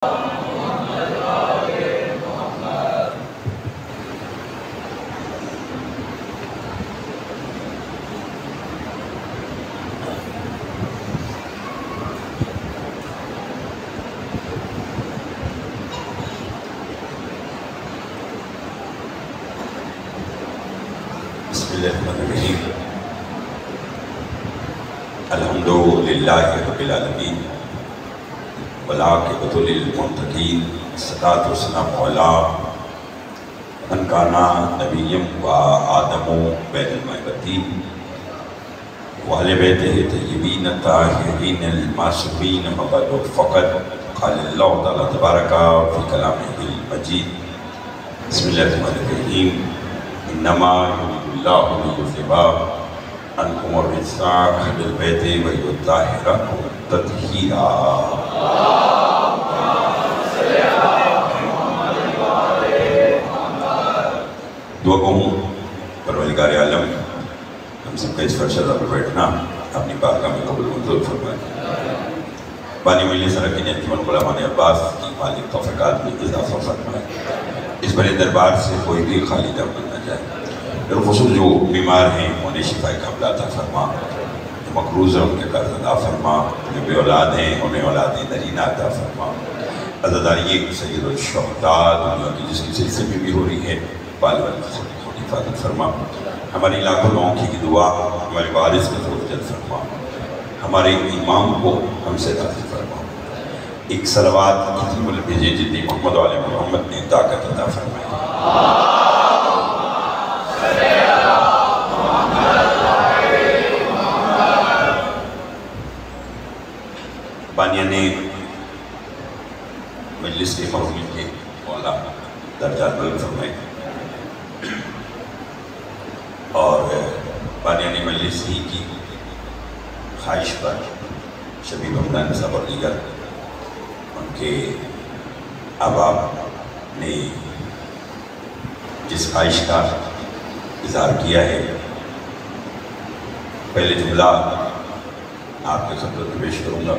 Bismillahirrahmanirrahim. Alhamdulillahi Rabbil Alameen. Wal-aqibatu lil-muttaqeen. As-salatu was-salamu ala man kana nabiyyan wa adamu bainal ma'batin wa ahli baytihi tayyibin at-tahirin al-ma'sumin amma ba'du faqad qala Allahu ta'ala tabaraka fi kalamihi al-majid. Bismillahirrahmanirrahim. Innama Allahu liyuthiba ankum ar-rijsa ahlal bayti wa yutahhirakum tathira. دعا کہوں پروردگار عالم ہم سب کا اس فرشدہ پر بیٹھنا اپنی بارگاہ میں قبول منظور فرمائے. بانی مجلس رکھیں انجمن علماء عباس کی مالک توفیقات میں اضافہ فرمائے. اس بڑے دربار سے کوئی بھی خالی دم نہ جائے. بالخصوص جو بیمار ہیں انہیں شفا کاملہ عطا فرما، جو مقروض ہیں ان کے قرض ادا فرما، جو بے اولاد ہیں انہیں اولاد نرینہ عطا فرما. عزاداری سید الشہداء دنیا کی جس کی سلسلے بھی ہو رہی ہے بال والد سے حفاظت فرما. ہماری لاکھوں لوگوں کی دعا ہمارے وارث کے طور جل فرما. ہمارے امام کو ہم سے راضی فرما. ایک صلوات ختم البھیجے جتنی محمد و آل محمد نے طاقت عطا فرمائی. بانیہ نے مجلس کے مرحوم کے مولا درجات بلند فرمائے اور بانیہ نے مجلس ہی کی خواہش پر شبیب رمضان صاحب اور دیگر ان کے احباب نے جس خواہش کا اظہار کیا ہے، پہلے جملہ آپ کے خدمت میں پیش کروں گا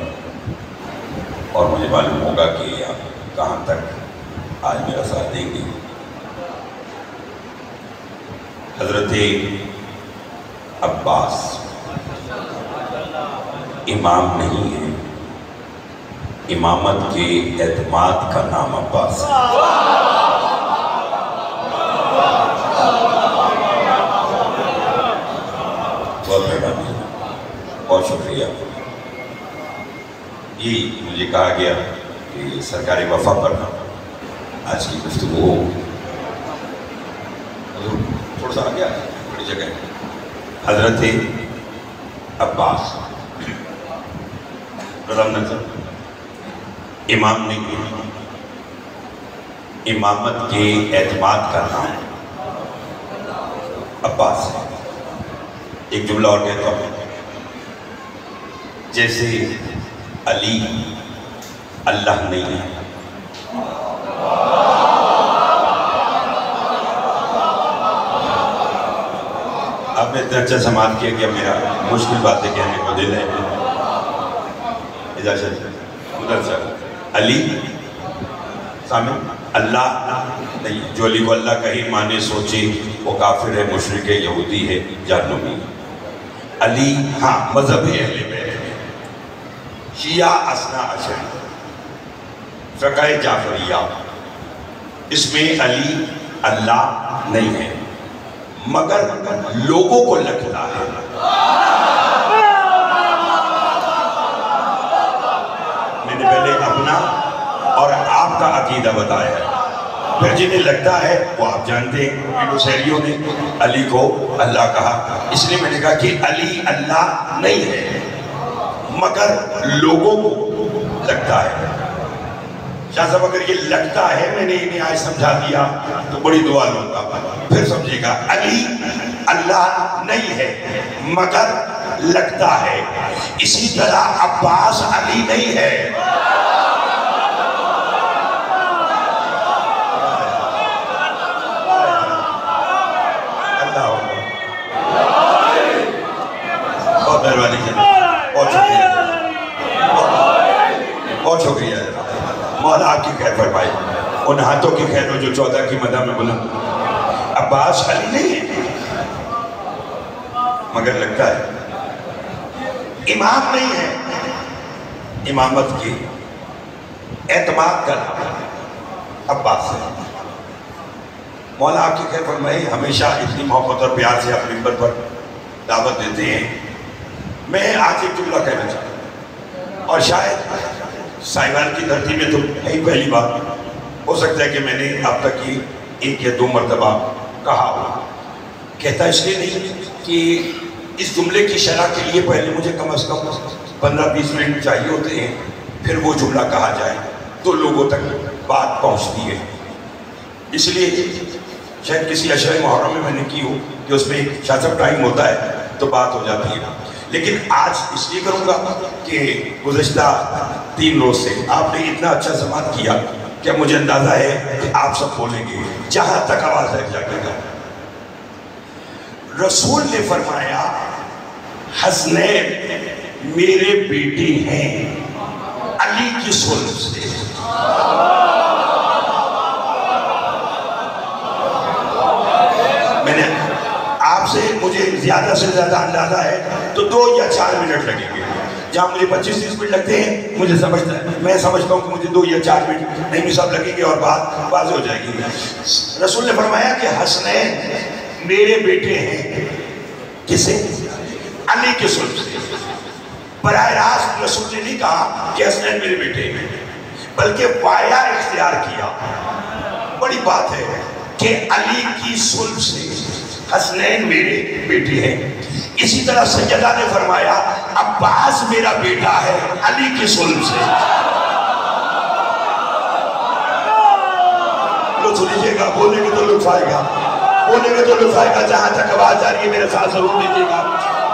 اور مجھے معلوم ہوگا کہ آپ کہاں تک آج میرا ساتھ دیں گے. حضرت عباس امام نہیں ہے، امامت کے اعتماد کا نام عباس ہے. بہت مہربانی، بہت شکریہ. یہ مجھے کہا گیا کہ سرکار وفا پر آج کی گفتگو ہو. تھوڑا سا آ گیا بڑی جگہ. حضرت عباس رضا نظر امام نہیں، امامت کے اعتماد کا نام عباس ہے. ایک جملہ اور کہتا ہوں، جیسے علی اللہ نہیں ہے، آپ نے اتنا اچھا سماعت کیا کہ میرا مشکل باتیں کہنے کو دل ہے. ادھر سے علی سامنے اللہ نہیں. جو علی کو اللہ کہیں مانے سوچے وہ کافر ہے، مشرک ہے، یہودی ہے، جہنمی. علی ہاں مذہب ہے اہل بیت، شیعہ اثنا عشری، فقہ جعفریہ، اس میں علی اللہ نہیں ہے، مگر لوگوں کو لگتا ہے. میں نے پہلے اپنا اور آپ کا عقیدہ بتایا ہے، پھر جنہیں لگتا ہے وہ آپ جانتے ہیں. نصیریوں نے علی کو اللہ کہا، اس لیے میں نے کہا کہ علی اللہ نہیں ہے مگر لوگوں کو لگتا ہے. شاہ صاحب اگر یہ لگتا ہے میں نے انہیں آج سمجھا دیا تو بڑی دعا لوں گا. پھر سمجھے گا علی اللہ نہیں ہے مگر لگتا ہے. اسی طرح عباس علی نہیں ہے. بہت مہربانی بہت شکریہ، بہت شکریہ. مولا آپ کی خیر فرمائے، ان ہاتھوں کی خیر ہو جو 14 کی مدح میں بلند۔ عباس علی نہیں ہے مگر لگتا ہے امام نہیں ہے، امامت کی اعتماد کرنا عباس ہے۔ مولا آپ کی خیر فرمائے، ہمیشہ اتنی محبت اور پیار سے آپ منبر پر دعوت دیتے ہیں۔ میں آج ایک جملہ کہنا چاہتا ہوں، اور شاید سائیوان کی دھرتی میں تو نہیں پہلی بار، ہو سکتا ہے کہ میں نے اب تک کی 1 یا 2 مرتبہ کہا ہوا۔ کہتا اس لیے نہیں کہ اس جملے کی شرح کے لیے پہلے مجھے کم از کم 15-20 منٹ چاہیے ہوتے ہیں، پھر وہ جملہ کہا جائے تو لوگوں تک بات پہنچتی ہے۔ اس لیے شاید کسی عشرہ محرم میں نے کی ہو کہ اس میں ایک شاہ صاحب ٹائم ہوتا ہے تو بات ہو جاتی ہے، لیکن آج اس لیے کروں گا کہ گزشتہ 3 روز سے آپ نے اتنا اچھا سماعت کیا کہ مجھے اندازہ ہے کہ آپ سب بولیں گے جہاں تک آواز ہے جا کے گا۔ رسول نے فرمایا حسنین میرے بیٹے ہیں علی کی صلب سے۔ میں نے آپ سے مجھے زیادہ سے زیادہ اندازہ ہے تو 2 یا 4 منٹ لگیں گے، جہاں مجھے 25-30 منٹ لگتے ہیں مجھے سمجھتا ہے، میں سمجھتا ہوں کہ مجھے 2 یا 4 منٹ نہیں بھی سب لگیں گے اور بات واضح ہو جائے گی۔ رسول نے فرمایا کہ حسنین میرے بیٹے ہیں، کسے؟ علی کے صلب سے۔ براہ راست رسول نے نہیں کہا کہ حسنین میرے بیٹے ہیں، بلکہ وایا اختیار کیا۔ بڑی بات ہے کہ علی کی صلب سے حسنین میرے بیٹے ہیں۔ اسی طرح سیدہ نے فرمایا عباس میرا بیٹا ہے علی کی صلب سے۔ لطف لیجیے گا، بولیں گے تو لطف آئے گا، بولیں گے تو لطف آئے گا۔ جہاں تک آواز آ رہی ہے میرے ساتھ ضرور دیجیے گا۔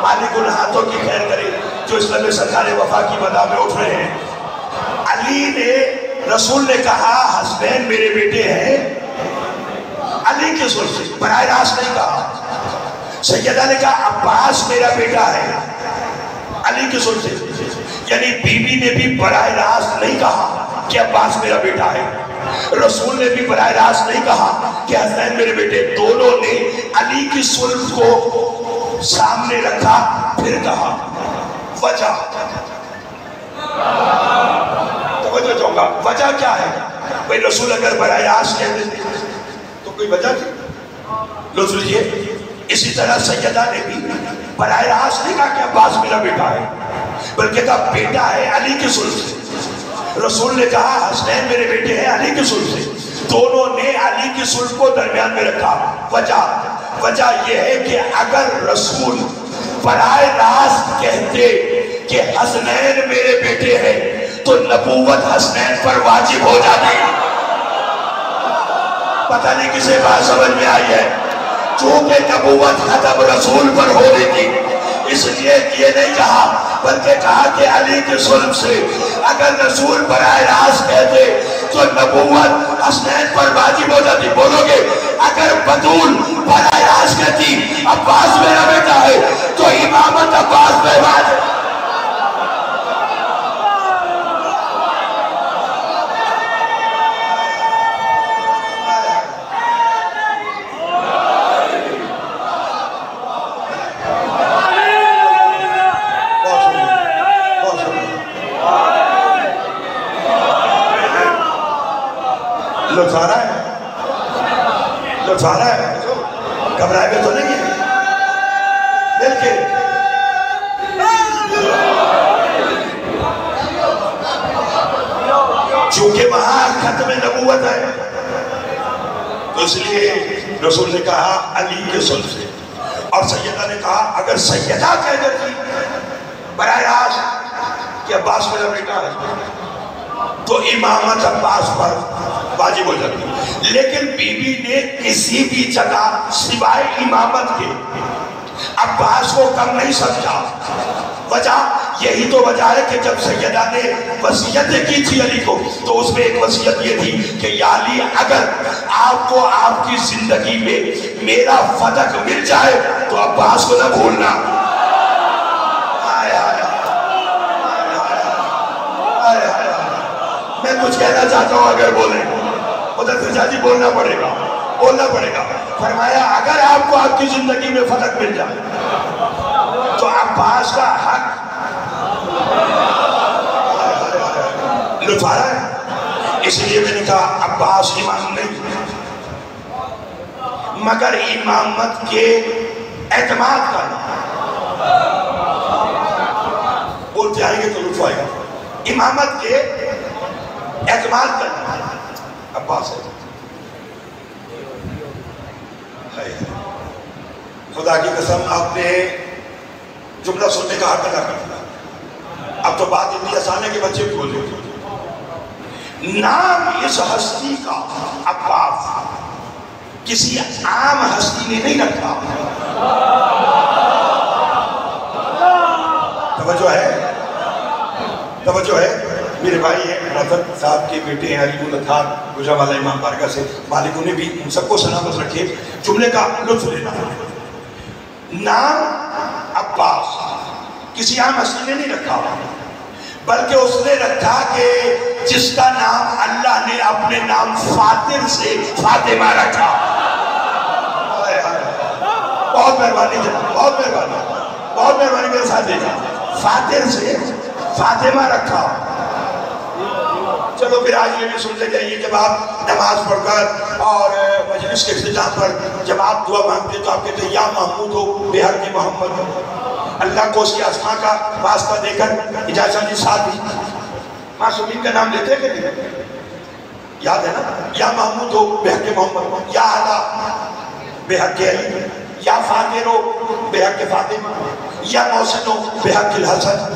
مالک ان ہاتھوں کی خیر کرے جو اس لمحے سرکار وفا کی مدح میں اٹھ رہے ہیں۔ علی نے، رسول نے کہا حسنین میرے بیٹے ہیں علی کے صلب سے، براہ راست نہیں کہا۔ سیدہ نے کہا عباس میرا بیٹا ہے علی کے صلب سے، یعنی بی بی نے بھی براہ راست نہیں کہا کہ عباس میرا بیٹا ہے، رسول نے بھی براہ راست نہیں کہا کہ حسنین میرے بیٹے۔ دونوں نے علی کی صلب کو سامنے رکھا، پھر کہا وجہ، توجہ چاہوں گا، وجہ کیا ہے؟ بھئی رسول اگر براہ راست کہہ دیتے تو کوئی وجہ تھی؟ لطف لیجیے۔ اسی طرح سیدہ نے بھی براہ راست نہیں کہا کہ عباس میرا بیٹا ہے، بلکہ کہا بیٹا ہے علی کی صلب سے۔ رسول نے کہا حسنین میرے بیٹے ہیں علی کی صلب سے، دونوں نے علی کی صلب کو درمیان میں رکھا۔ وجہ یہ ہے کہ اگر رسول براہ راست کہتے کہ حسنین میرے بیٹے ہیں تو نبوت حسنین پر واجب ہو جاتی۔ پتہ نہیں کسے بات سمجھ میں آئی ہے؟ چونکہ نبوت ختم رسول پر ہو رہی تھی، اس لیے یہ نہیں کہا بلکہ کہا کہ علی کی صلب سے۔ اگر رسول براہ راست کہتے تو نبوت حسنین پر واجب ہو جاتی۔ بولو گے اگر بطول براہ راست کہتی عباس میرا بیٹا ہے تو امامت عباس پہ واجب۔ لطف آ رہا ہے؟ لطف آ رہا ہے؟ گھبرائے گئے تو نہیں ہے؟ بلکہ چونکہ وہاں ختم نبوت ہے تو اس لیے رسول نے کہا علی کے صلب سے، اور سیدہ نے کہا اگر سیدہ کہہ دیتی براہ راست کہ عباس میرا بیٹا ہے تو امامت عباس پر واجب ہو جاتی۔ لیکن بی بی نے کسی بھی جگہ سوائے امامت کے عباس کو کم نہیں سمجھا۔ وجہ یہی تو وجہ ہے کہ جب سیدہ نے وصیت کی تھی علی کو تو اس میں ایک وصیت یہ تھی کہ یا علی اگر آپ کو آپ کی زندگی میں میرا فتق مل جائے تو عباس کو نہ بھولنا۔ میں کچھ کہنا چاہتا ہوں، اگر بولیں ادھر سے بولنا پڑے گا، بولنا پڑے گا۔ فرمایا اگر آپ کو آپ کی زندگی میں فتح مل جائے تو عباس کا حق لطف آ رہا ہے۔ اس لیے میں نے کہا عباس امام نہیں مگر امامت کے اعتماد کا بولتے آئیں گے تو لطف آئے گا۔ امامت کے اعتماد کا عباس ہے۔ خدا کی قسم آپ نے جملہ سننے کا حق ادا کر دیا۔ اب تو بات اتنی آسان ہے کہ بچے بھول گئے۔ نام اس ہستی کا عباس کسی عام ہستی نے نہیں رکھا۔ توجہ ہے، توجہ ہے۔ میرے بھائی ہیں رفت صاحب کے بیٹے ہیں علی الخار گجرانوالہ امام بارگاہ سے، مالک نے بھی ان سب کو سلامت رکھے۔ جملے کا لطف لینا، نام عباس کسی عام ہستی نے نہیں رکھا، بلکہ اس نے رکھا کہ جس کا نام اللہ نے اپنے نام فاطر سے فاطمہ رکھا۔ بہت مہربانی جناب، بہت مہربانی، بہت مہربانی میرے ساتھ دیکھا، فاطر سے فاطمہ رکھا۔ چلو پھر آج یہ بھی سن لے جائیے، جب آپ نماز پڑھ کر اور مجلس کے اختتام پر جب آپ دعا مانگتے تو آپ کہتے ہیں یا محمود ہو بے حق محمد ہو۔ اللہ کو اس کے اسماء کا واسطہ دے کر اجازت جی ساتھ ہی معصومین کا نام لیتے کہ نہیں؟ یاد ہے نا؟ یا محمود ہو بے حق محمد، یا اعلیٰ بے حق علی، یا فاطر ہو بے حق فاطمہ، یا محسن ہو بے حق الحسن،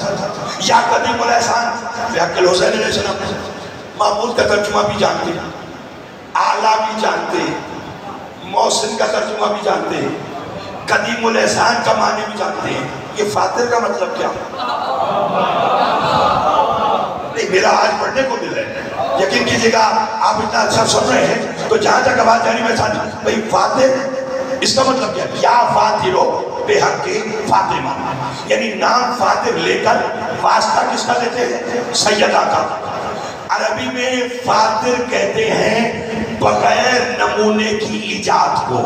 یا قدیم الاحسان بے حق الحسین علیہ السلام۔ محمود کا ترجمہ بھی جانتے ہیں، اعلیٰ بھی جانتے ہیں، محسن کا ترجمہ بھی جانتے ہیں، قدیم الاحسان کا معنی بھی جانتے ہیں۔ یہ فاطر کا مطلب کیا؟ نہیں، میرا آج پڑھنے کو مل رہا ہے، یقین کیجئے گا آپ اتنا اچھا سن رہے ہیں تو جہاں تک آواز جاری میں ساتھ بھئی فاطر اس کا مطلب کیا؟ یا فاطر ہو بے حق فاطمہ، یعنی نام فاطر لے کر واسطہ کس کا لیتے ہیں؟ سیدہ کا۔ عربی میں فاطر کہتے ہیں بغیر نمونے کی ایجاد کو۔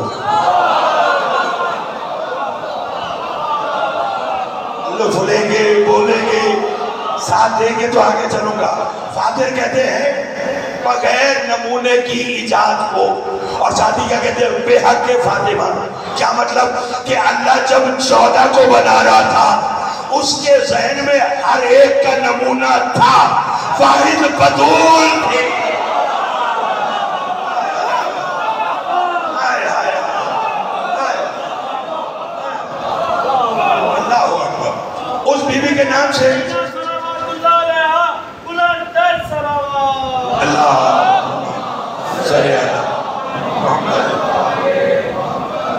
لطف لیں گے، بولیں گے، ساتھ دیں گے تو آگے چلوں گا۔ فاطر کہتے ہیں بغیر نمونے کی ایجاد کو، اور ساتھی کیا کہتے ہیں؟ بے حق فاطمہ۔ کیا مطلب؟ کہ اللہ جب 14 کو بنا رہا تھا اس کے ذہن میں ہر ایک کا نمونہ تھا، واحد بدول تھے۔ اللہ اکبر۔ اس بیوی کے نام سے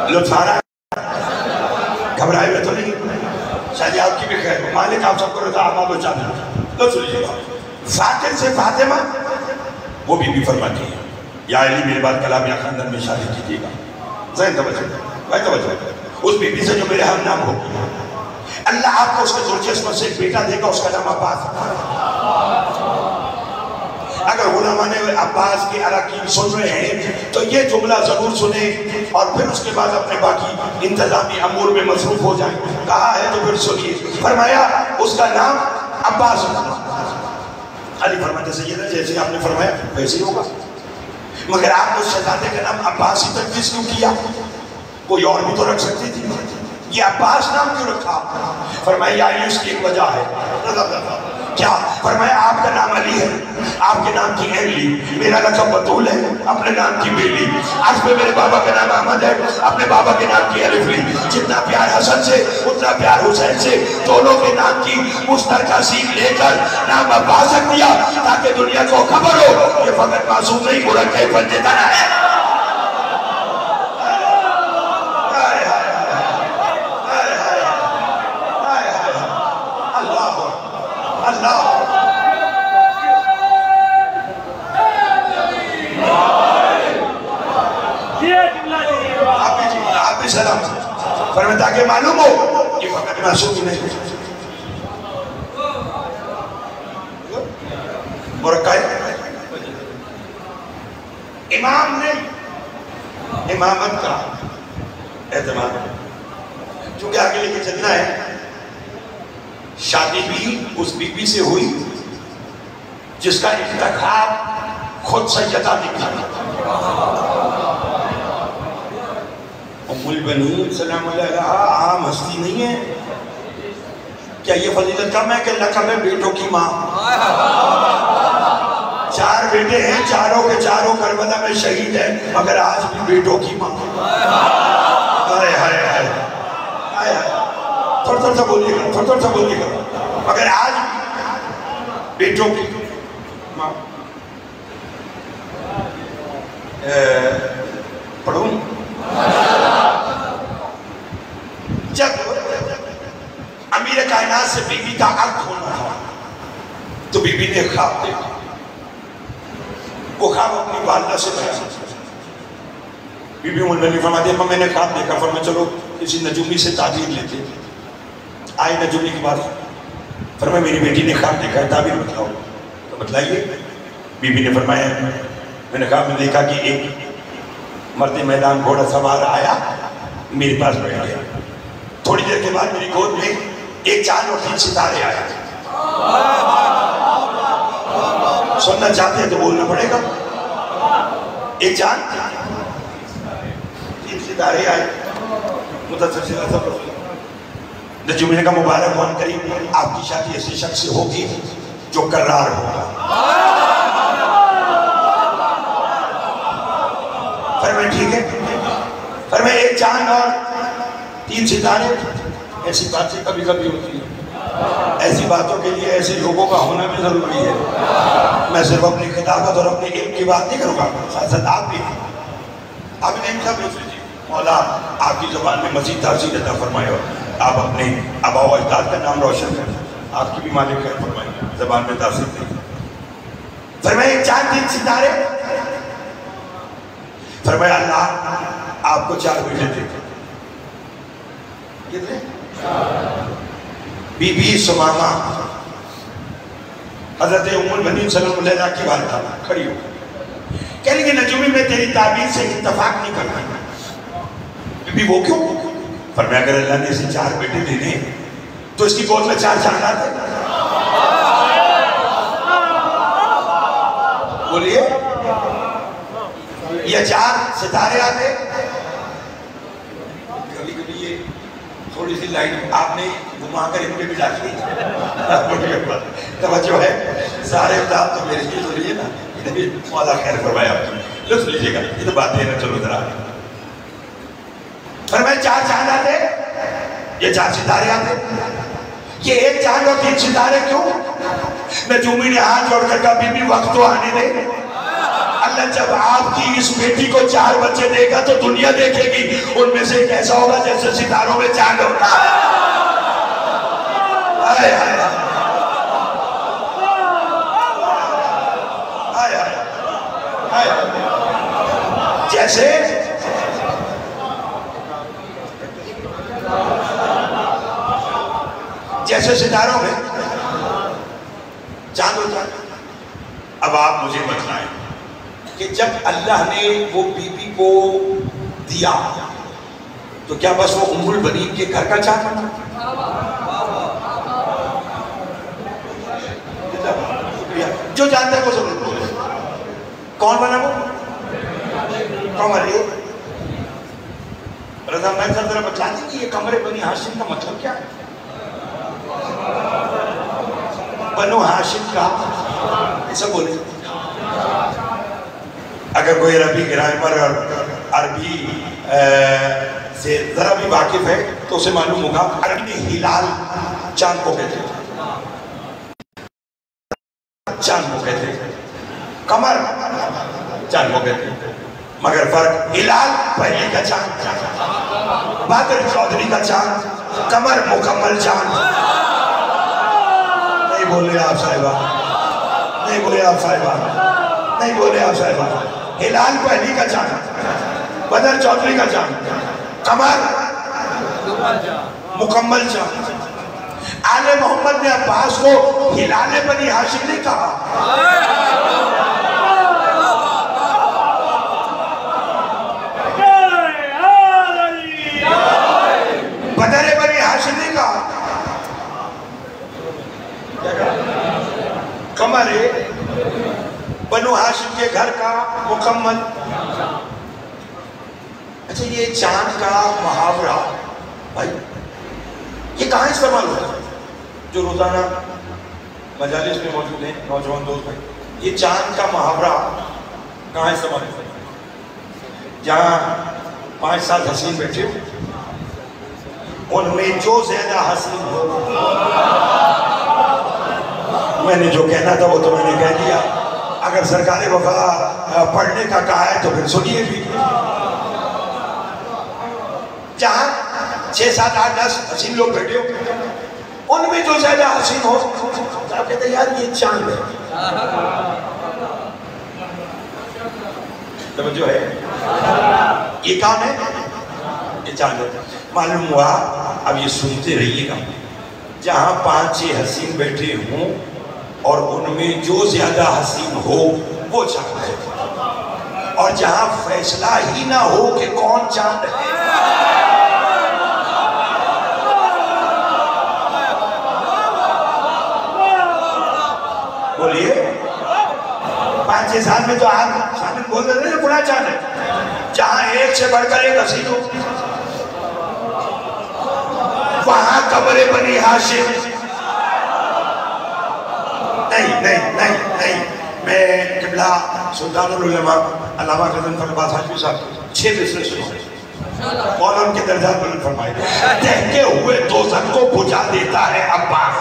لطف آ رہا ہے؟ گھبرائے ہوئے تو نہیں؟ شاید آپ کی بھی خیر ہو، مالک آپ سب کو رضا آباد ہو چاہتے ہیں۔ لطف لیجیے گا۔ فاطر سے فاطمہ وہ بھی فرماتی ہے یا علی میرے بعد کلام یا خاندان میں شادی کیجیے گا۔ ذہن توجہ، اس بیوی سے جو میرے ہم نام ہو، اللہ آپ کو اس کے ذوالجسم سے ایک بیٹا دے گا، اس کا نام عباس ہے۔ اگر علماء نے عباس کے اراکین سن رہے ہیں تو یہ جملہ ضرور سنیں اور پھر اس کے بعد اپنے باقی انتظامی امور میں مصروف ہو جائیں۔ کہا ہے تو پھر سنیے۔ فرمایا اس کا نام عباس ہے۔ علی فرماتے سیدہ جیسے آپ نے فرمایا ویسے ہی ہوگا، مگر آپ نے اس شہزادے کا نام عباس ہی تجویز کیوں کیا؟ کوئی اور بھی تو رکھ سکتی تھی، یہ عباس نام کیوں رکھا؟ فرمایا یہ اس کی ایک وجہ ہے۔ کیا؟ فرمایا آپ کا نام علی ہے، آپ کے نام کی علی، میرا لقب بطول ہے، اپنے نام کی بیلی، آج پہ میرے بابا کا نام احمد ہے، اپنے بابا کے نام کی الف لی، جتنا پیار حسن سے اتنا پیار حسین سے، دونوں کے نام کی مشترکہ سین لے کر نام عباس رکھ دیا تاکہ دنیا کو خبر ہو یہ فقط معصوم نہیں، مرکب پنجتنا ہے۔ سلام فرمایا تاکہ معلوم ہو یہ فقط معصوم ہی نہیں مرکب امام نے امامت کا اعتماد، چونکہ آگے لے کے چلنا ہے، شادی بھی اس بی بی سے ہوئی جس کا انتخاب خود سیدہ نے کیا۔ ام البنین سلام علیہ عام ہستی نہیں ہے، کیا یہ فضیلت کم ہے کہ اللہ کا میں بیٹوں کی ماں؟ 4 بیٹے ہیں، چاروں کے چاروں کربلا میں شہید ہیں، مگر آج بھی بیٹوں کی ماں۔ ہائے ہائے ہائے ہائے، تھوڑا سا بولیے گا، تھوڑا سا بولیے گا، مگر آج بھی بیٹوں کی ماں۔ پڑھوں؟ جب امیر کائنات سے بی بی کا عقد ہونا تھا تو بی بی نے خواب دیکھا، وہ خواب اپنی والدہ سے بیان کیا۔ بی بی ام البنین فرماتی ہے میں نے خواب دیکھا، فرمایا چلو کسی نجومی سے تعبیر لیتے۔ آئے نجومی کے بعد فرمایا میری بیٹی نے خواب دیکھا ہے، تعبیر بتلاؤ۔ تو بتلائیے۔ بی بی نے فرمایا میں نے خواب میں دیکھا کہ ایک مرد میدان گھوڑا سوار آیا، میرے پاس بیٹھ گیا، تھوڑی دیر کے بعد میری گود میں ایک چاند اور 3 ستارے آئے۔ سننا چاہتے ہیں تو بولنا پڑے گا۔ ایک چاند 3 ستارے آئے، نجومی نے کہا مبارک ہو کریم، آپ کی شادی ایسے شخص سے ہوگی جو قرار ہوگا۔ فرمایا ٹھیک ہے۔ فرمایا ایک چاند اور 3 ستارے، ایسی باتیں کبھی کبھی ہوتی ہیں، ایسی باتوں کے لیے ایسے لوگوں کا ہونا بھی ضروری ہے۔ میں صرف اپنی خطابت اور اپنے علم کی بات نہیں کروں گا، ساتھ ساتھ آپ بھی نہیں سب جی مولا آپ کی زبان میں مزید تاثیر عطا فرمائے، اور آپ اپنے آبا و اجداد کا نام روشن کریں، آپ کی بھی مالک خیر فرمائے، زبان میں تاثیر دیں۔ فرمایا ایک چاند 3 ستارے۔ فرمایا اللہ آپ کو 4 بیٹے دیتے۔ کتنے؟ بی بی سمامہ حضرت ام البنین صلی اللہ علیہ کی والدہ کھڑی ہو، کہنے کہ نجومی میں تیری تعبیر سے اتفاق نہیں کرتا۔ بی بی وہ کیوں؟ فرمایا اگر اللہ نے اسے 4 بیٹے دے دیں تو اس کی گود میں 4 چاند آتے۔ بولیے یہ 4 ستارے آتے۔ کبھی کبھی یہ تھوڑی سی لائن آپ نے گھما کر ان پہ بھی ڈالی، توجہ ہے، سارے اتاب تو میرے لیے تو لیے نا، مولا خیر فرمایا آپ نے، لطف لیجیے گا، یہ تو باتیں نا، چلو ذرا۔ فرمایا 4 چاند آتے، یہ 4 ستارے آتے، یہ ایک چاند اور 3 ستارے کیوں؟ نجومی نے ہاتھ جوڑ کر کہا بی بی وقت تو آنے دے، اللہ جب آپ کی اس بیٹی کو 4 بچے دے گا تو دنیا دیکھے گی، ان میں سے ایک ایسا ہوگا جیسے ستاروں میں چاند ہوتا ہے۔ آئے آئے آئے آئے آئے جیسے ستاروں میں چاند ہوتا ہے۔ اب آپ مجھے بتلائیں کہ جب اللہ نے وہ بی بی کو دیا تو کیا بس وہ ام البنین کے گھر کا چاند بنا؟ جو جانتا ہے وہ ضرور بولے، کون بنا وہ؟ قمر رضا میں ذرا بتا دیں کہ یہ قمر بنی ہاشم کا مطلب کیا ہے؟ بنو ہاشم کا ایسا بولے۔ اگر کوئی عربی گرامر اور عربی سے ذرا بھی واقف ہے تو اسے معلوم ہوگا عربی میں ہلال چاند کو کہتے ہیں، چاند کو کہتے ہیں، قمر چاند کو کہتے ہیں، مگر فرق ہلال پہلے کا چاند، بدر چودھری کا چاند، قمر مکمل چاند۔ نہیں بولے آپ صاحبہ، نہیں بولے آپ صاحبہ، نہیں بولے آپ صاحبہ۔ ہلال پہلی کا چاند، بدر چودھری کا چاند، قمر مکمل چاند۔ آل محمد نے عباس کو ہلال بنی ہاشم نہیں کہا، ہاشم کے گھر کا مکمل. اچھا یہ چاند کا محاورہ بھائی یہ کہاں استعمال ہوتا ہے؟ جو روزانہ مجالس میں موجود ہیں نوجوان دوست بھائی، یہ چاند کا محاورہ کہاں استعمال ہوتا ہے؟ جہاں 5-7 حسین بیٹھے ہو، ان میں جو زیادہ حسین ہو. میں نے جو کہنا تھا وہ تو میں نے کہہ دیا. اگر سرکار وفا پڑھنے کا کہا ہے تو پھر سنیے بھی. جہاں 6-7-8-10 حسین لوگ بیٹھے ہو، ان میں جو زیادہ حسین ہو آپ کہتے ہیں یار یہ چاند ہے. توجہ ہے؟ یہ کام ہے، یہ چاند ہے. معلوم ہوا، اب یہ سنتے رہیے گا، جہاں 5-6 حسین بیٹھے ہوں اور ان میں جو زیادہ حسین ہو وہ چاند ہے، اور جہاں فیصلہ ہی نہ ہو کہ کون چاند ہے. بولیے 5-6 سال میں تو آپ شامل بول رہے ہیں بڑا چاند ہے. جہاں ایک سے بڑھ کر ایک حسین ہو وہاں قبر بنی ہاشم. نہیں میں قبلہ سلطان العلماء علامہ غزنفر عباس حاجی صاحب 6 مصرے سنو مولا ان کے درجات بلند فرمائے. دہتے ہوئے دوزخ کو بجھا دیتا ہے عباس.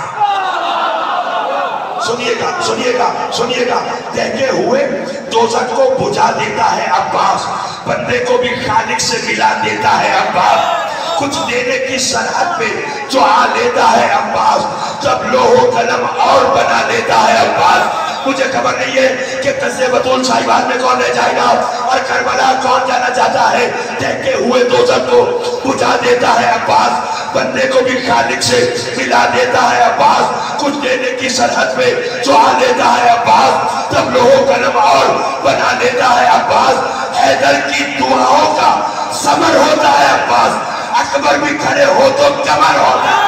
سنیے گا دہتے ہوئے دوزخ کو بجھا دیتا ہے عباس. بندے کو بھی خالق سے ملا دیتا ہے عباس. کچھ دینے کی سرحد پہ دعا لیتا ہے عباس. جب لوح قلم اور بنا لیتا ہے عباس. مجھے خبر نہیں ہے کہ قصے بطول صاحبان میں کون لے جائے گا اور کربلا کون جانا چاہتا ہے. دہتے ہوئے دوزخ کو بجھا دیتا ہے عباس. بندے کو بھی خالق سے ملا دیتا ہے عباس. کچھ دینے کی سرحد پہ دعا لیتا ہے عباس. جب لوح قلم اور بنا لیتا ہے عباس. حیدر کی دعاؤں کا ثمر ہوتا ہے عباس. اکبر بھی کھڑے ہو تو کمر ہوتا ہے.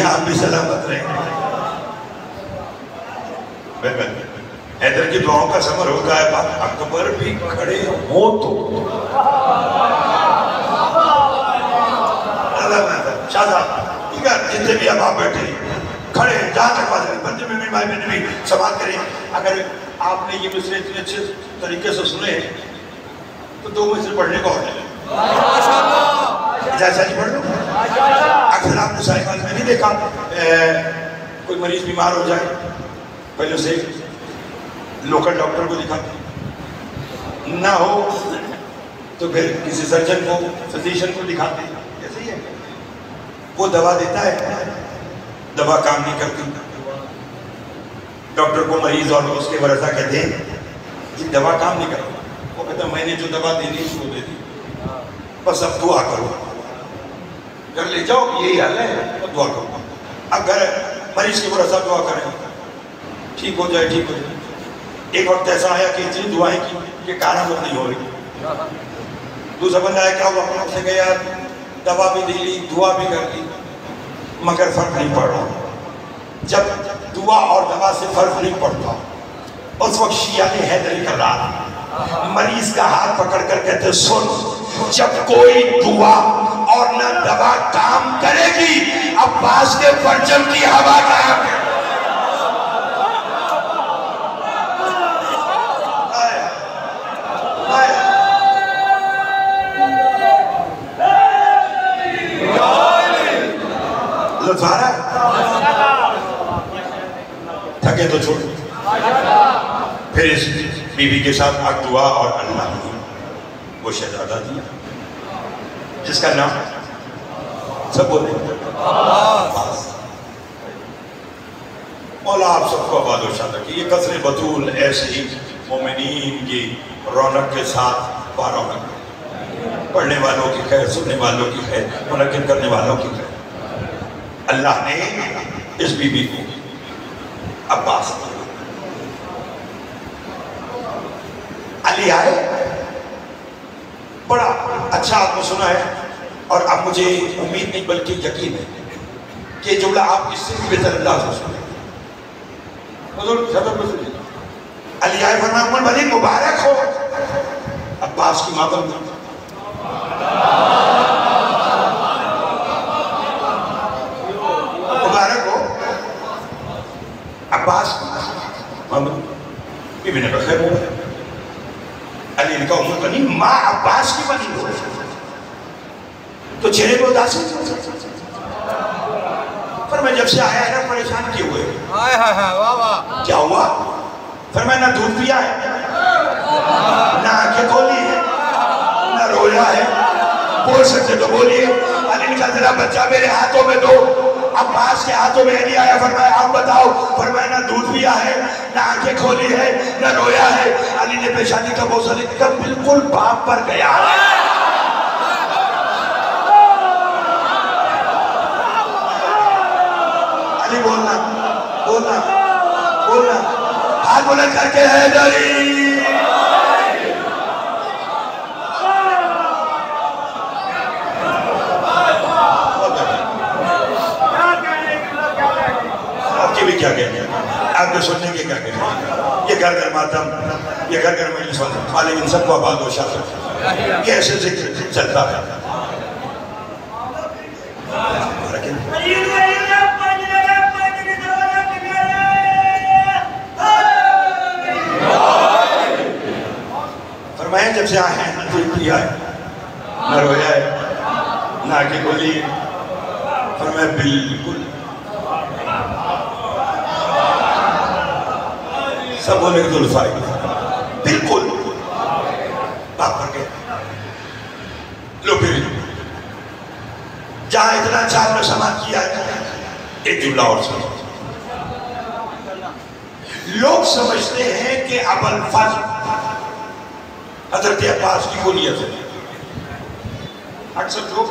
آپ بھی سلامت رہیں. حیدر کی دعاؤں کا ثمر ہوتا ہے. اکبر بھی کھڑے ہو تو شاہ صاحب جتنے بھی اب آپ بیٹھے کھڑے جہاں تک بات کریں بندے میں بھی مائی میں بھی سماعت کریں. اگر آپ نے یہ مصرے اتنے اچھے طریقے سے سنے تو 2 مصرے پڑھنے کو ہونے لیں. اجازت پڑھ لو. اکثر آپ نے صاحب میں نہیں دیکھا کوئی مریض بیمار ہو جائے پہلے سے لوکل ڈاکٹر کو دکھاتے نہ ہو تو پھر کسی سرجن کو فزیشین کو دکھاتے. ایسے ہی ہے. وہ دوا دیتا ہے، دوا کام نہیں کرتی. ڈاکٹر کو مریض اور اس کے ورثہ کہتے ہیں یہ دوا کام نہیں کرتی. وہ کہتا میں نے جو دوا دینی اس کو دے دی، بس اب دعا کرو. گھر لے جاؤ یہی حل ہے تو دعا کرو. اگر مریض کی ورثہ دعا کریں ٹھیک ہو جائے ٹھیک ہو جائے. ایک وقت ایسا آیا کہ اتنی دعائیں کی کہ کارآمد نہیں ہو رہی. دوسرا بندہ آیا کیا ہوا؟ اس نے کہا یار دوا بھی دے لی دعا بھی کر لی مگر فرق نہیں پڑ رہا. جب دعا اور دوا سے فرق نہیں پڑتا اس وقت شیعہ نے حیدری کر رہا مریض کا ہاتھ پکڑ کر کہتے سن جب کوئی دعا اور نہ دوا کام کرے گی عباس کے پرچم کی ہوا کام کرے. لطف آ رہا ہے؟ تھکے تو چھوڑ. پھر اس بیوی کے ساتھ حق دعا اور اللہ نے وہ شہزادہ دیا جس کا نام سب بولے عباس. مولا آپ سب کو آباد و شاد رکھے. یہ قصر بطول ایسے ہی مومنین کی رونق کے ساتھ بارونق، پڑھنے والوں کی خیر، سننے والوں کی خیر، منعقد کرنے والوں کی خیر. اللہ نے اس بی بی کو عباس علی آئے، بڑا اچھا آپ نے سنا ہے، اور اب مجھے امید نہیں بلکہ یقین ہے کہ یہ جملہ آپ اس سے بھی بہتر اللہ سے سنیں. علی آئے فرمایا ام البنین مبارک ہو عباس کی ماتم میں. مبارک ہو عباس بی بی نے کہا خیر ہو. علی نے کہا ام البنین ماں عباس کی بنی ہو تو چہرے کو اداسی. فرمایا جب سے آیا ہے نا پریشان کیے ہوئے. کیا ہوا؟ فرمایا نہ دودھ پیا ہے، نہ آنکھیں کھولی ہے، نہ رویا ہے. بول سکتے تو بولیے. علی نے کہا ذرا بچہ میرے ہاتھوں میں دو. عباس کے ہاتھوں میں علی آیا. فرمایا آپ بتاؤ. فرمایا نہ دودھ پیا ہے، نہ آنکھیں کھولی ہے، نہ رویا ہے. علی نے پیشانی کا بوسہ لے کر بالکل باپ پر گیا. علی بولنا بولنا بولنا ہاتھ بلند کر کے حیدری. کیا کہتے ہیں آپ کے سننے کے کیا کہتے ہیں؟ یہ گھر گھر ماتم، یہ گھر گھر مجلس مالک ان سب کو آباد و شاد رکھے. یہ ایسے ذکر چلتا ہے. فرمائیں جب سے آئے ہیں نہ دودھ پیا ہے، نہ رویا ہے، نہ آنکھیں کھولی. فرمایا بالکل. سب بولے کہ ذوالفائی بالکل باپ پر گئے. لو پھر جہاں اتنا چار میں سماعت کیا ہے ایک جملہ اور سمجھ. لوگ سمجھتے ہیں کہ ابوالفضل حضرت عباس کی کنیت ہے. اکثر لوگ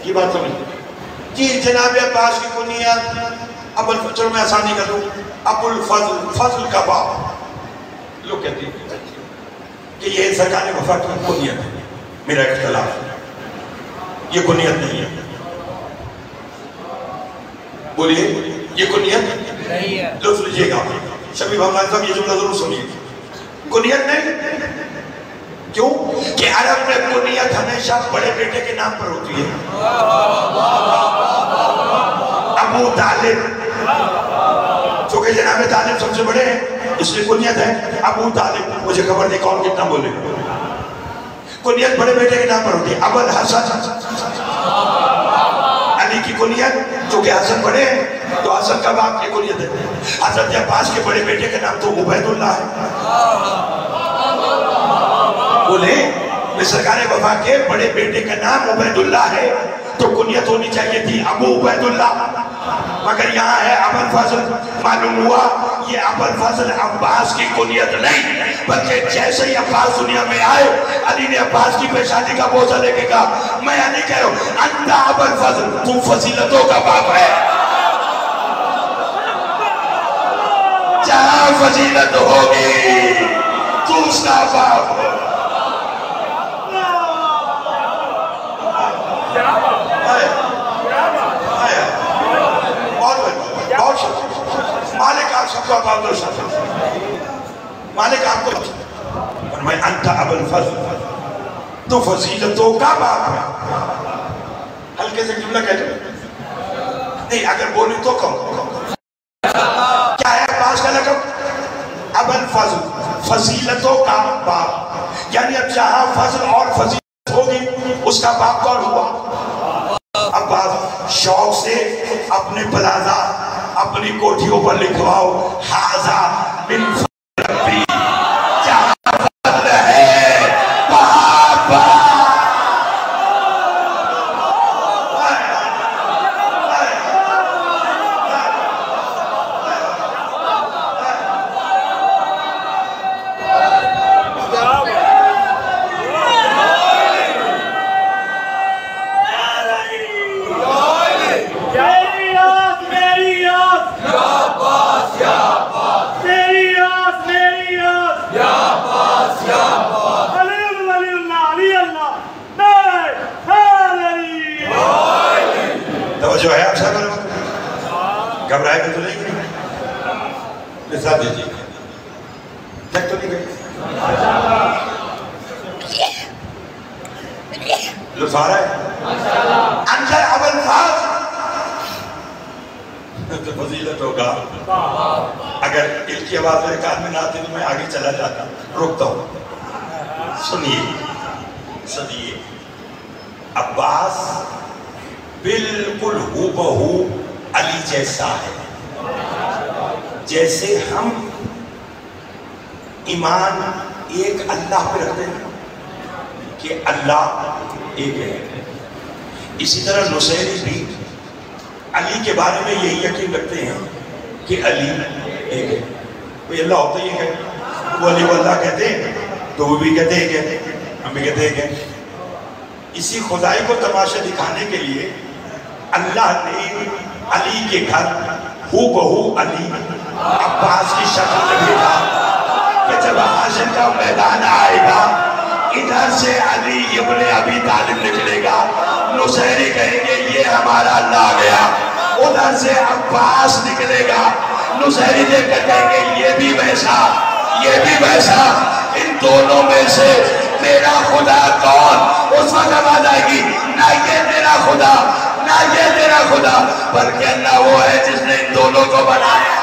یہ بات سمجھتے ہیں جی جناب عباس کی کنیت ابوالفضل. چلو میں آسانی کر دوں ابوالفضل، فضل کا باپ. لوگ کہتے ہیں کہ یہ سرکار وفا کی کنیت ہے. میرا اختلاف ہے، یہ کنیت نہیں ہے. بولیے یہ کنیت نہیں ہے. لطف لیجیے گا شبیب حمدان صاحب، یہ جملہ ضرور سنیے. کنیت نہیں. کیوں کہ عرب میں کنیت ہمیشہ بڑے بیٹے کے نام پر ہوتی ہے. ابو طالب، چونکہ جناب طالب سب سے بڑے ہیں اس لیے کنیت ہے ابو طالب. مجھے خبر نہیں کون کتنا بولے. کنیت بڑے بیٹے کے نام پر ہوتی ہے. ابوالحسن علی کی کنیت، چونکہ حسن بڑے ہیں تو حسن کا باپ کی کنیت ہے. حضرت عباس کے بڑے بیٹے کے نام تو عبید اللہ ہے. بولے میں سرکار وفا کے بڑے بیٹے کا نام عبید اللہ ہے تو کنیت ہونی چاہیے تھی ابو عبید اللہ. مگر یہاں ہے ابوالفضل. معلوم ہوا یہ ابوالفضل عباس کی کنیت نہیں، بلکہ جیسے ہی عباس دنیا میں آئے علی نے عباس کی پیشانی کا بوجھا لے کے کہا میں علی کہہ رہا ہوں انت ابوالفضل، تو فضیلتوں کا باپ ہے. جہاں فضیلت ہوگی تو اس کا باپ ہے. مالک آپ سب کو آباد و شاد رکھے. مالک آپ کو فرمائے انت ابوالفضل، تو فضیلتوں کا باپ ہے. ہلکے سے جملہ کہہ دو نہیں، اگر بولی تو کہو. کیا ہے عباس کا لقب؟ ابوالفضل، فضیلتوں کا باپ. یعنی اب جہاں فضل اور فضیلت ہوگی اس کا باپ کون ہوا؟ عباس. شوق سے اپنے پلازہ اپنی کوٹھیوں پر لکھواؤ حاضہ من فضل ربی. جہاں فضل ہے وہاں باپ. توجہ ہے آپ صاحب؟ گھبرائے گا تو نہیں گئی؟ لسا دیجیے تک تو نہیں گئی؟ لطف آ رہا ہے؟ اندر اول فاظ تو فضیلت ہوگا. اگر دل کی آواز میرے کان میں نہ آتی تو میں آگے چلا جاتا. رکتا ہوں. سنیے عباس بالکل ہو بہو علی جیسا ہے. جیسے ہم ایمان ایک اللہ پہ رکھتے ہیں کہ اللہ ایک ہے, اسی طرح نصیری بھی علی کے بارے میں یہی یقین رکھتے ہیں کہ علی ایک ہے. کوئی اللہ ہوتا ہی ہے, وہ علی کو اللہ کہتے ہیں تو وہ بھی کہتے ہیں کہ ہم بھی کہتے ہیں کہ. اسی خدائی کو تماشا دکھانے کے لیے اللہ نے علی کے گھر ہو بہو علی عباس کی شکل میں بھیجا کہ جب حشر کا میدان آئے گا ادھر سے علی ابن ابی طالب نکلے گا, نصیری کہیں گے یہ ہمارا اللہ آ گیا, ادھر سے عباس نکلے گا, نصیری دیکھ کر کہیں گے یہ بھی ویسا یہ بھی ویسا, ان دونوں میں سے میرا خدا کون؟ اس وقت آواز آئے گی نہ یہ تیرا خدا نہ یہ تیرا خدا بلکہ اللہ وہ ہے جس نے ان دونوں کو بنایا.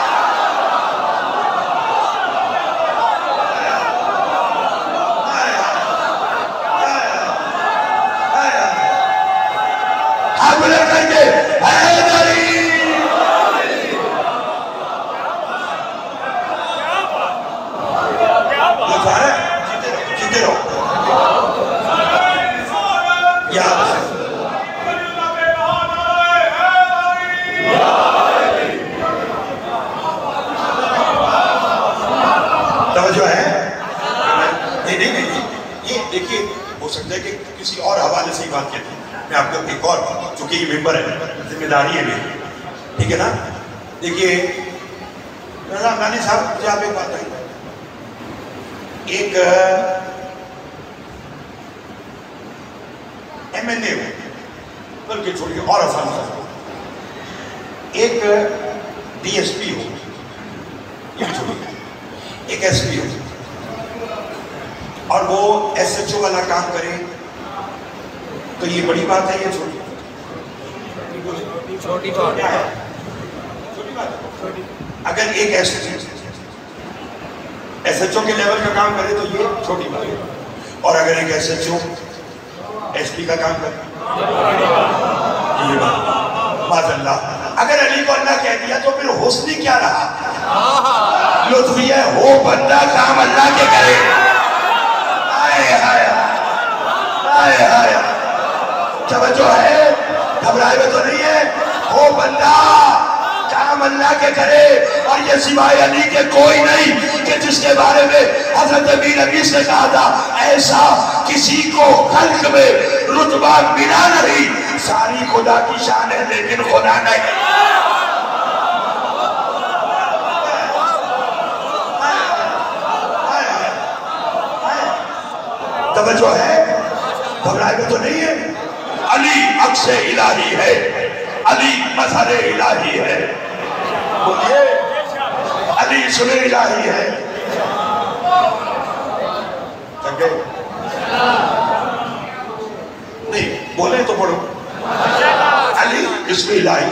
داری ہے بھی ٹھیک ہے نا. دیکھیے رضا افغانی صاحب مجھے آپ ایک بات کہیں, ایک ایم این اے ہو بلکہ چھوڑیے اور آسان صاحب, ایک ڈی ایس پی ہو یہ بھی چھوڑیے, ایک ایس پی ہو اور وہ ایس ایچ او والا کام کرے تو یہ بڑی بات ہے یہ چھوڑیے چھوٹی بات ہے. اگر ایک ایس ایچ او کے لیول کا کام کرے تو یہ چھوٹی بات ہے, اور اگر ایک S H O S P کا کام کرے یہ بات معاذ اللہ. اگر علی کو اللہ کہہ دیا تو پھر حسنی کیا رہا؟ لطف یہ ہو بندہ کام اللہ کے کرے. آئے آئے آئے آئے توجہ ہے, گھبرائے میں تو نہیں ہے. ہو بندہ کام اللہ کے کرے, اور یہ سوائے علی کے کوئی نہیں کہ جس کے بارے میں حضرت امیر عبیس نے کہا تھا ایسا کسی کو خلق میں رتبہ ملا نہیں, ساری خدا کی شان ہے لیکن خدا نہیں. توجہ ہے, گھبرائے میں تو نہیں ہے. علی عکس الہی ہے, علی مظہر الہی ہے, بولیے علی سن الہی ہے. نہیں بولے تو پڑھو. علی اسم الہی,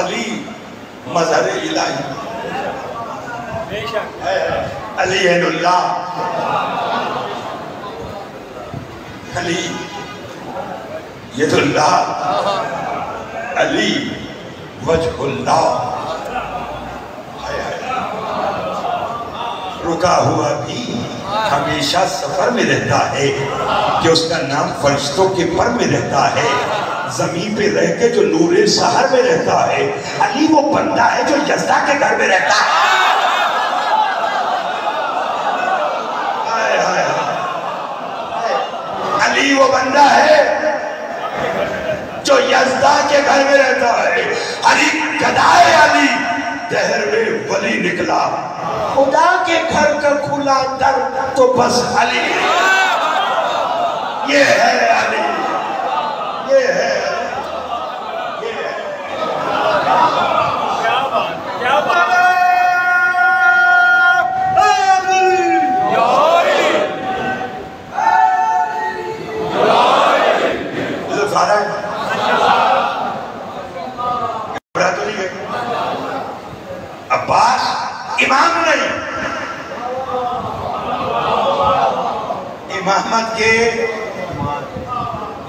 علی مظہر الہی, علی عین اللہ, علی ید اللہ, علی وجہ اللہ. رکا ہوا بھی ہمیشہ سفر میں رہتا ہے کہ اس کا نام فرشتوں کے پر میں رہتا ہے, زمین پہ رہ کے جو نور سحر میں رہتا ہے. علی وہ بندہ ہے جو یزدہ کے گھر میں رہتا ہے. علی وہ بندہ ہے جو یزدہ کے گھر میں رہتا ہے. علی گدائے علی دہر میں ولی نکلا, خدا کے گھر کا کھلا در تو بس علی. یہ ہے علی, یہ ہے نہیں. امامت کے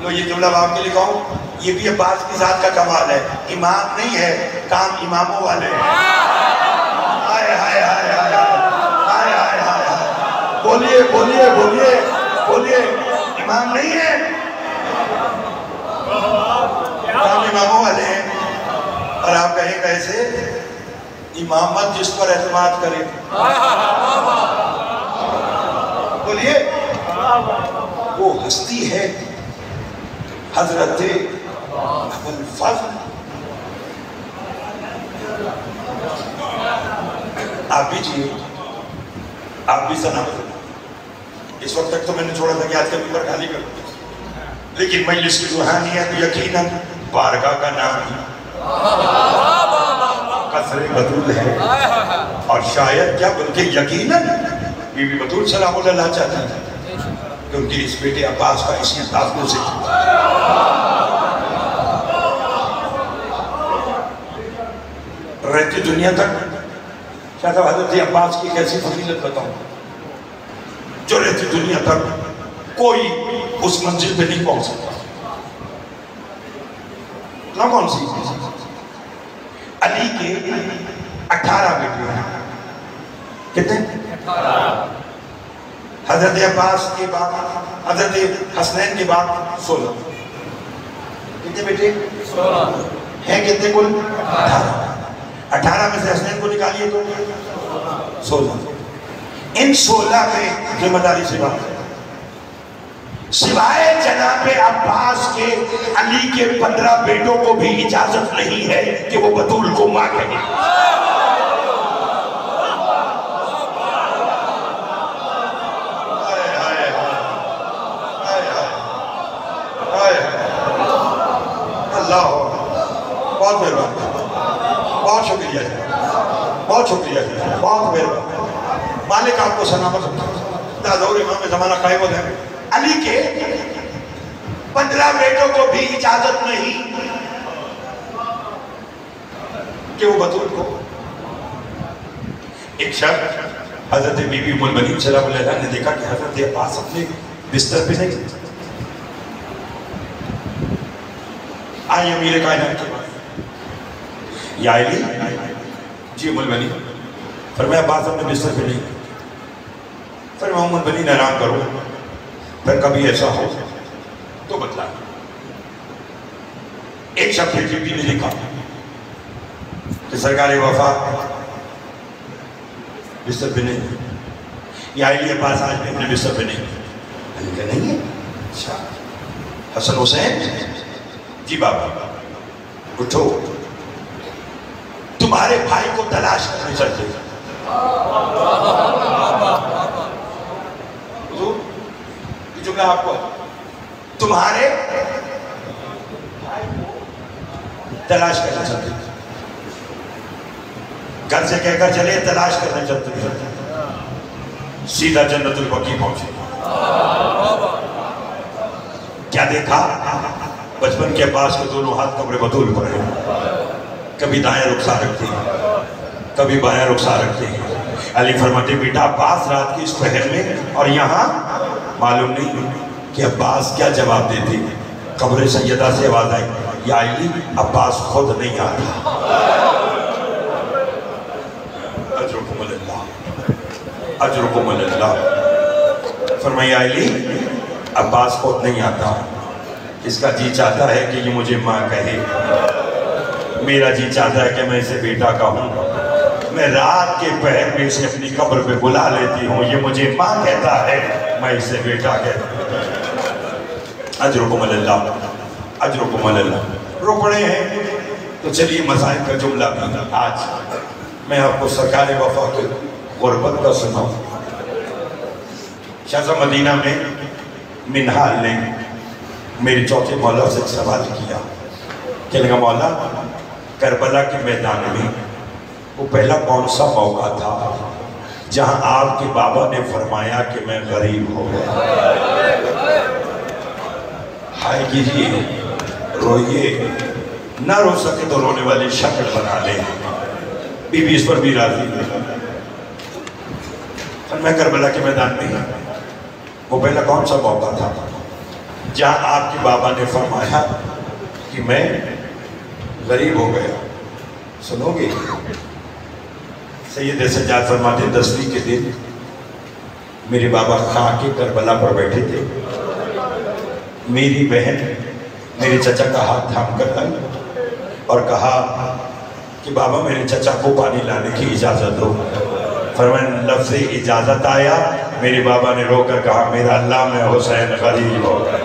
لو یہ جملہ آپ کے لکھاؤں، یہ بھی عباس کی ذات کا کمال ہے. امام نہیں ہے، کام اماموں والے ہیں. ہائے ہائے ہائے ہائے ہائے ہائے ہائے. بولیے بولیے بولیے بولیے. امام نہیں ہے، کام اماموں والے ہیں. اور آپ کہیں کیسے؟ امامت جس پر اعتماد کرے. بولیے. وہ ہستی ہے حضرت ابوالفضل. آپ بھی جیے، آپ بھی سلامت. اس وقت تک تو میں نے چھوڑا تھا کہ آج کا ممبر خالی کر دوں، لیکن مجلس کی روحانیت یقیناً بارگاہ کا نام ہے، قصر بطول ہے. اور شاید کیا بلکہ یقیناً بی بی بطول سلام اللہ چاہتی ہے کہ ان کی اس بیٹے عباس کا اسی انداز میں ذکر. رہتی دنیا تک شاید حضرت عباس کی کیسی فضیلت بتاؤں، جو رہتی دنیا تک کوئی اس منزل پہ نہیں پہنچ سکتا. نہ کون سی؟ علی کے 18 بیٹے ہیں. کتنے؟ 18. حضرت عباس کے بعد، حضرت حسنین کے بعد 16. کتنے بیٹے؟ 16. ہیں کتنے کل؟ 18. 18 میں سے حسنین کو نکالیے تو 16. ان 16 میں ذمہ داری سے بات ہے. سوائے جناب عباس کے علی کے 15 بیٹوں کو بھی اجازت نہیں ہے کہ وہ بطول کو ماں کہیں. اللہ بہت مہربان، بہت شکریہ، بہت شکریہ، بہت مہربان. مالک آپ کو سلامت رکھے. دور امام زمانہ قائم ہوتا ہے. علی کے 15 بیٹوں کو بھی اجازت نہیں کہ وہ بطول کو. ایک شخص حضرت بی بی ام المؤمنین سلام اللہ علیہا نے دیکھا کہ حضرت عباس اپنے بستر پہ نہیں. آئیے امیر کائنات کے پاس. یا علی جی ام المؤمنین. فرمایا عباس اپنے بستر پہ نہیں. فرمایا ام المؤمنین آرام کرو، پھر کبھی ایسا ہو تو بتلا. ایک شخص نے لکھا کہ سرکار وفا بستر پہ نہیں. یا علی عباس آج بھی اپنے بستر پہ نہیں. علی کہ نہیں ہے. اچھا حسن حسین جی بابا اٹھو، تمہارے بھائی کو تلاش کرنے چلتے. یہ جملہ آپ کو تمہارے بھائی کو تلاش کرنے چلتے. گھر سے کہہ کر چلے تلاش کرنے چلتے، سیدھا جنت البقیع پہنچے. کیا دیکھا؟ بچپن کے عباس کے دونوں ہاتھ قبر بطول پر ہیں. کبھی دائیں رخسار رکھتے ہیں، کبھی بائیں رخسار رکھتے ہیں. علی فرماتے بیٹا عباس رات کی اس پہر میں اور یہاں معلوم نہیں کہ عباس کیا جواب دیتے. قبر سیدہ سے آواز آئی یا علی عباس خود نہیں آتا. اجرکم اللہ، اجرکم اللہ. فرمایا علی عباس خود نہیں آتا، اس کا جی چاہتا ہے کہ یہ مجھے ماں کہے. میرا جی چاہتا ہے کہ میں اسے بیٹا کہوں. میں رات کے پہر میں اسے اپنی قبر پہ بلا لیتی ہوں، یہ مجھے ماں کہتا ہے، میں اسے بیٹا کہتا ہوں. اجرکم اللہ، اجرکم اللہ. رکڑے ہیں تو چلیے مذاہب کا جملہ بھی آج میں آپ کو سرکار وفا کے غربت کا سناؤں. شہزہ مدینہ میں منہال نے میری چوتھے مولا سے سوال کیا کہ لگا مولا کربلا کے میدان میں وہ پہلا کون سا موقع تھا جہاں آپ کے بابا نے فرمایا کہ میں غریب ہو گیا. ہائے کیجیے، روئیے، نہ رو سکے تو رونے والی شکل بنا لیں. بی بی اس پر بھی راضی ہے. اور میں کربلا کے میدان میں ہی، وہ پہلا کون سا موقع تھا جہاں آپ کے بابا نے فرمایا کہ میں غریب ہو گیا؟ سنو گے؟ سید سجاد فرماتے 10ویں کے دن میرے بابا خاک کربلا پر بیٹھے تھے، میری بہن میرے چچا کا ہاتھ تھام کر لائی اور کہا کہ بابا میرے چچا کو پانی لانے کی اجازت دو۔ فرمایا لفظ اجازت آیا، میرے بابا نے رو کر کہا میرا اللہ میں حسین غریب ہو گیا۔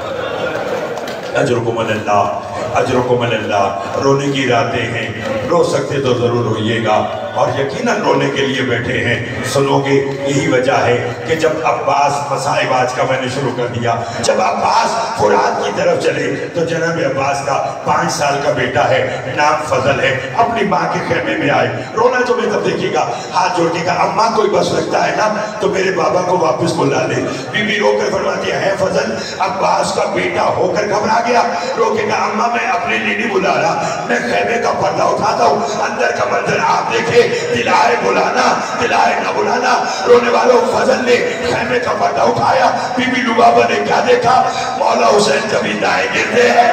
اجرکم اللہ، اجرکم اللہ۔ رونے کی راتیں ہیں، رو سکتے تو ضرور روئیے گا، اور یقیناً رونے کے لیے بیٹھے ہیں۔ سنو گے؟ یہی وجہ ہے کہ جب عباس مسائب آج کا میں نے شروع کر دیا، جب عباس فرات کی طرف چلے تو جناب عباس کا 5 سال کا بیٹا ہے، نام فضل ہے، اپنی ماں کے خیمے میں آئے۔ رونا جو میں تب دیکھے گا، ہاتھ جوڑ کے کہا اماں کوئی بس لگتا ہے نا تو میرے بابا کو واپس بلا لے۔ بی بی رو کر فرماتی ہے فضل عباس کا بیٹا ہو کر گھبرا گیا، رو کے کہا اماں میں اپنے لیے نہیں بلا رہا، میں خیمے کا پردہ اٹھاتا ہوں، اندر کا منظر آپ دیکھے، دل آئے بلانا دل آئے نہ بلانا۔ رونے والوں فضل نے خیمے کا پردہ اٹھایا، بی بی لبابہ نے کیا دیکھا؟ مولا حسین کبھی دائیں گرتے ہیں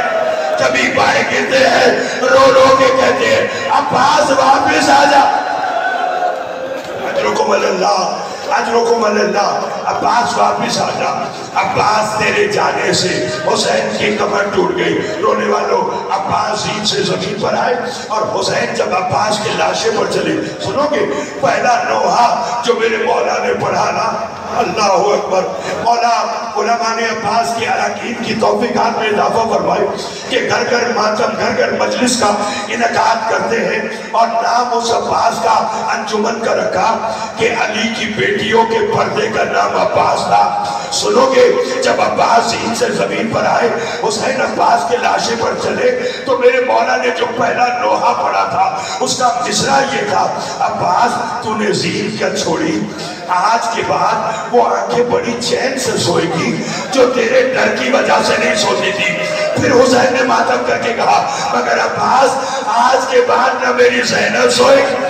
کبھی بائیں گرتے ہیں، رو رو کے کہتے ہیں عباس واپس آ جا۔ اجرکم اللہ، اجرکم اللہ۔ عباس واپس آ جا۔ عباس تیرے جانے سے حسین کی کمر ٹوٹ گئی۔ رونے والوں عباس زین سے زمین پر آئے اور حسین جب عباس کے لاشے پر چلے، سنو گے پہلا نوحہ جو میرے مولا نے پڑھا نا، اللہ اکبر، مولا علماء نے عباس کی اراکین کی توفیقات میں اضافہ فرمائے کہ گھر گھر ماتم گھر گھر مجلس کا انعقاد کرتے ہیں، اور نام اس عباس کا انجمن کا رکھا کہ علی کی بیٹیوں کے پردے کا نام عباس تھا۔ سنو گے جب عباس زین سے زمین پر آئے، حسین عباس کے لاشے پر چلے تو میرے مولا نے جو پہلا نوحہ پڑھا تھا اس کا مصرع یہ تھا، عباس تو نے زین کیا چھوڑی، آج کے بعد وہ آنکھیں بڑی چین سے سوئے گی جو تیرے ڈر کی وجہ سے نہیں سوتی تھی۔ پھر حسین نے ماتم کر کے کہا مگر عباس آج کے بعد نہ میری زینب سوئے گی۔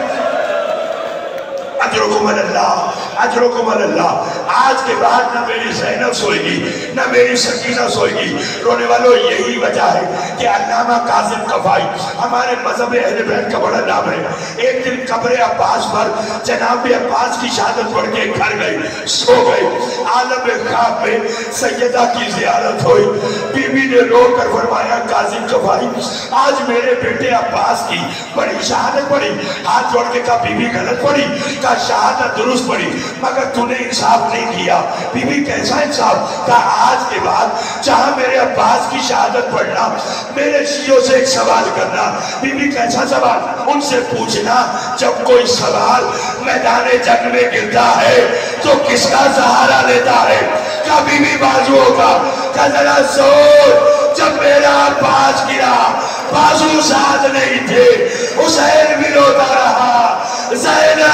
اجرکم اللہ، اجرکم اللہ۔ آج کے بعد نہ میری زینب سوئے گی نہ میری سکینہ سوئے گی۔ رونے والوں یہی وجہ ہے کہ علامہ کاظم قفائی ہمارے مذہب اہل بیت کا بڑا نام ہے، ایک دن قبر عباس پر جناب عباس کی شہادت پڑھ کے گھر گئے، سو گئے۔ عالم خواب میں سیدہ کی زیارت ہوئی، بی بی نے رو کر فرمایا کاظم قفائی آج میرے بیٹے عباس کی بڑی شہادت پڑھی۔ ہاتھ جوڑ کے کہا بی بی غلط پڑھی، کہا شہادت درست پڑھی مگر تو نے انصاف نہیں کیا۔ بی بی کیسا انصاف؟ کہا آج کے بعد جہاں میرے عباس کی شہادت پڑھنا، میرے شیعوں سے ایک سوال کرنا۔ بی بی کیسا سوال؟ ان سے پوچھنا جب کوئی سوال میدان جنگ میں گرتا ہے تو کس کا سہارا لیتا ہے؟ کہا بی بی بازو ہوگا، کہا ذرا سوچ جب میرا عباس گرا بازو ساتھ نہیں تھے، حسین بھی روتا رہا، زینب